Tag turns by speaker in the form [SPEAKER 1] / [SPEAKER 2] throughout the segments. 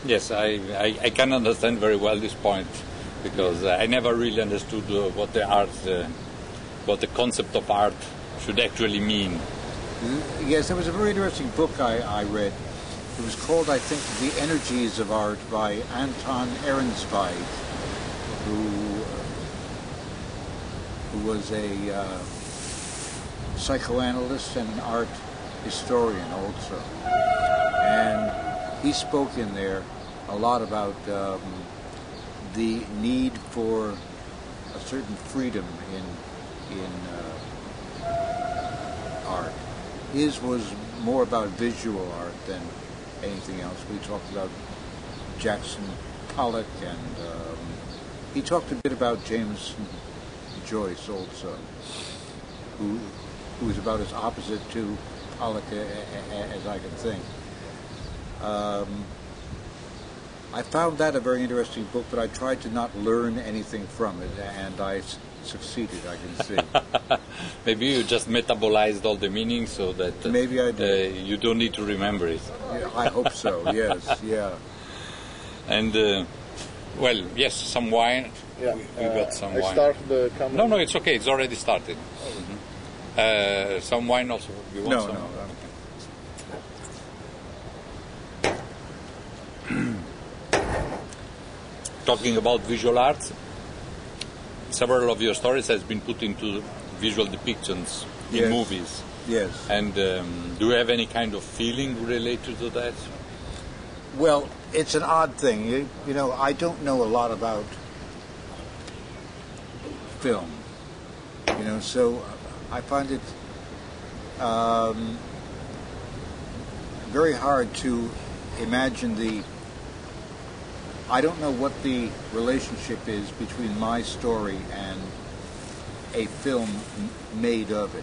[SPEAKER 1] Yes, I can understand very well this point, because I never really understood what the concept of art should actually mean.
[SPEAKER 2] Yes, there was a very interesting book I read. It was called, I think, The Energies of Art by Anton Ehrensveit, who was a psychoanalyst and an art historian also. And he spoke in there a lot about the need for a certain freedom in art. His was more about visual art than anything else. We talked about Jackson Pollock, and he talked a bit about James Joyce also, who was about as opposite to Pollock as I can think. I found that a very interesting book, but I tried to not learn anything from it, and I succeeded, I can see.
[SPEAKER 1] Maybe you just metabolized all the meanings so that
[SPEAKER 2] maybe I did.
[SPEAKER 1] You don't need to remember it.
[SPEAKER 2] Yeah, I hope so, yes, yeah.
[SPEAKER 1] And, well, yes, some wine.
[SPEAKER 3] Yeah,
[SPEAKER 1] we got some wine.
[SPEAKER 3] Start the camera.
[SPEAKER 1] No, it's okay, it's already started. Some wine also. You want some?
[SPEAKER 2] No.
[SPEAKER 1] Talking about visual arts, several of your stories has been put into visual depictions in movies.
[SPEAKER 2] Yes.
[SPEAKER 1] And do you have any kind of feeling related to that?
[SPEAKER 2] Well, it's an odd thing. You know, I don't know a lot about film. You know, so I find it very hard to imagine I don't know what the relationship is between my story and a film made of it.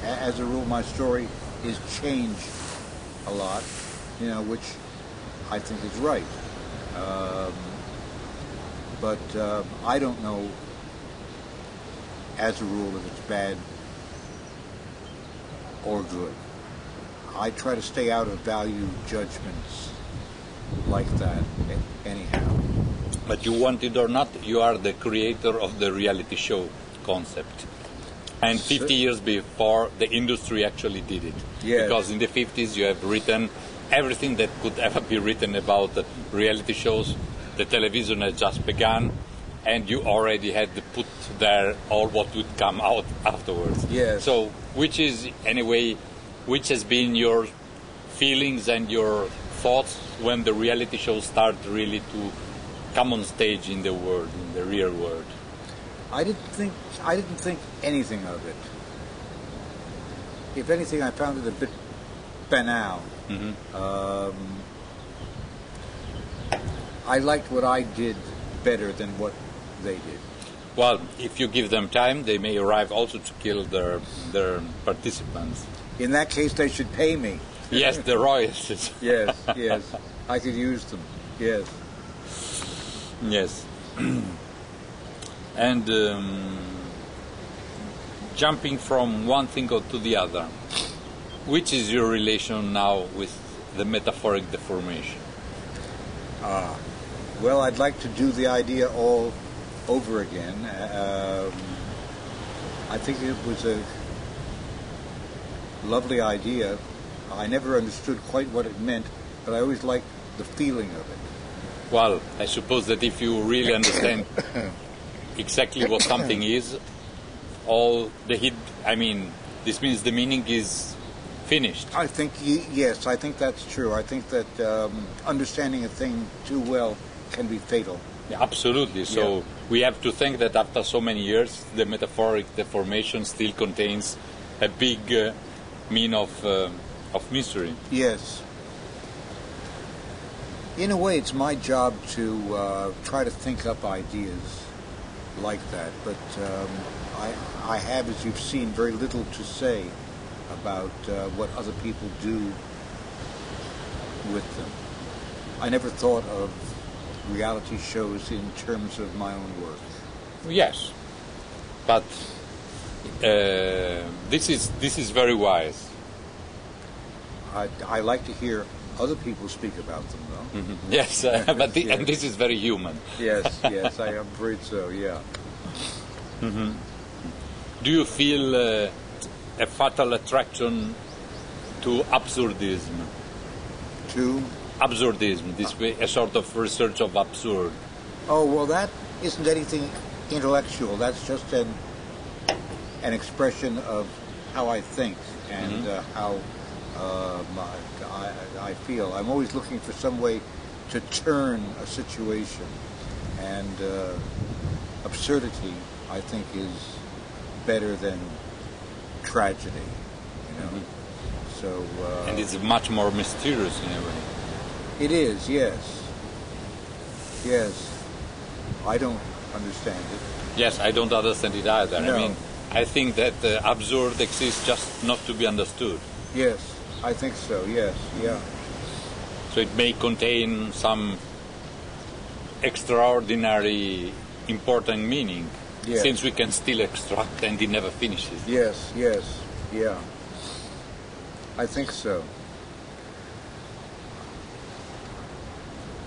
[SPEAKER 2] As a rule, my story is changed a lot, you know, which I think is right. But I don't know, as a rule, if it's bad or good. I try to stay out of value judgments like that anyhow.
[SPEAKER 1] But you want it or not, you are the creator of the reality show concept. And 50 years before, the industry actually did it.
[SPEAKER 2] Yes.
[SPEAKER 1] Because in the 50s you have written everything that could ever be written about reality shows. The television had just begun, and you already had to put there all what would come out afterwards.
[SPEAKER 2] Yes.
[SPEAKER 1] So, which has been your feelings and your thoughts when the reality shows start really to come on stage in the world, in the real world?
[SPEAKER 2] I didn't think anything of it. If anything, I found it a bit banal.
[SPEAKER 1] Mm-hmm.
[SPEAKER 2] I liked what I did better than what they did.
[SPEAKER 1] Well, if you give them time, they may arrive also to kill their participants.
[SPEAKER 2] In that case, they should pay me.
[SPEAKER 1] Yes, the royalties.
[SPEAKER 2] Yes, I could use them. Yes.
[SPEAKER 1] Yes. And jumping from one thing to the other, which is your relation now with the metaphoric deformation?
[SPEAKER 2] Well, I'd like to do the idea all over again. I think it was a lovely idea. I never understood quite what it meant, but I always liked the feeling of it.
[SPEAKER 1] Well, I suppose that if you really understand exactly what something is, this means the meaning is finished.
[SPEAKER 2] I think, yes, I think that's true. I think that understanding a thing too well can be fatal.
[SPEAKER 1] Yeah, absolutely. So we have to think that after so many years, the metaphoric deformation still contains a big mean of mystery.
[SPEAKER 2] Yes. In a way, it's my job to try to think up ideas like that, but I have, as you've seen, very little to say about what other people do with them. I never thought of reality shows in terms of my own work.
[SPEAKER 1] Yes, but this is very wise.
[SPEAKER 2] I like to hear other people speak about them, though.
[SPEAKER 1] Mm-hmm. Yes, but
[SPEAKER 2] Yes.
[SPEAKER 1] and this is very human.
[SPEAKER 2] Yes, yes, I am afraid so. Yeah.
[SPEAKER 1] Mm-hmm. Do you feel a fatal attraction to absurdism?
[SPEAKER 2] To
[SPEAKER 1] Absurdism, this way, a sort of research of absurd.
[SPEAKER 2] oh well, that isn't anything intellectual. That's just an expression of how I think and how I feel. I'm always looking for some way to turn a situation, and absurdity, I think, is better than tragedy. You know, so
[SPEAKER 1] And it's much more mysterious in a way.
[SPEAKER 2] it is. Yes, yes. I don't understand it.
[SPEAKER 1] Yes, I don't understand it either.
[SPEAKER 2] No.
[SPEAKER 1] I mean, I think that absurd exists just not to be understood.
[SPEAKER 2] Yes, I think so. Yes, yeah.
[SPEAKER 1] So it may contain some extraordinary, important meaning,
[SPEAKER 2] Yes.
[SPEAKER 1] since we can still extract and it never finishes.
[SPEAKER 2] Yes, yes, yeah. I think so.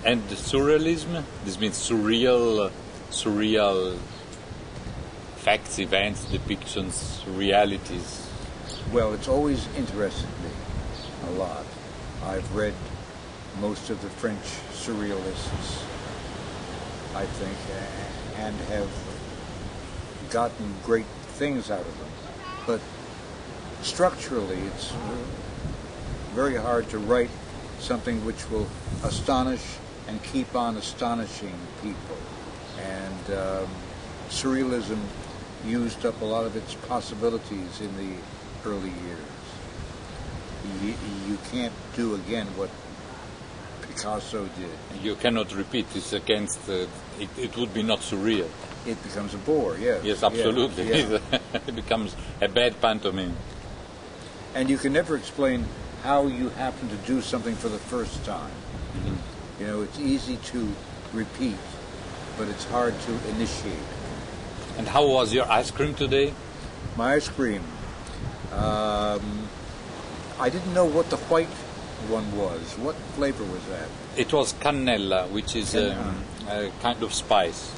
[SPEAKER 1] And the surrealism, this means surreal facts, events, depictions, realities.
[SPEAKER 2] Well, it's always interested me a lot. I've read most of the French surrealists, I think, and have gotten great things out of them. But structurally, it's very hard to write something which will astonish and keep on astonishing people. And surrealism used up a lot of its possibilities in the early years. You can't do again what Picasso did.
[SPEAKER 1] You cannot repeat. It's against. It would be not surreal.
[SPEAKER 2] It becomes a bore, yes.
[SPEAKER 1] Yes, absolutely.
[SPEAKER 2] Yeah.
[SPEAKER 1] It becomes a bad pantomime.
[SPEAKER 2] And you can never explain how you happen to do something for the first time. You know, it's easy to repeat, but it's hard to initiate.
[SPEAKER 1] And how was your ice cream today?
[SPEAKER 2] My ice cream, I didn't know what the white one was. What flavor was that?
[SPEAKER 1] It was cannella, which is a kind of spice.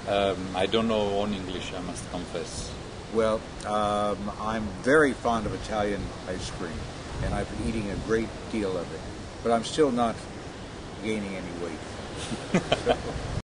[SPEAKER 1] I don't know on English, I must confess.
[SPEAKER 2] Well, I'm very fond of Italian ice cream, and I've been eating a great deal of it. But I'm still not gaining any weight.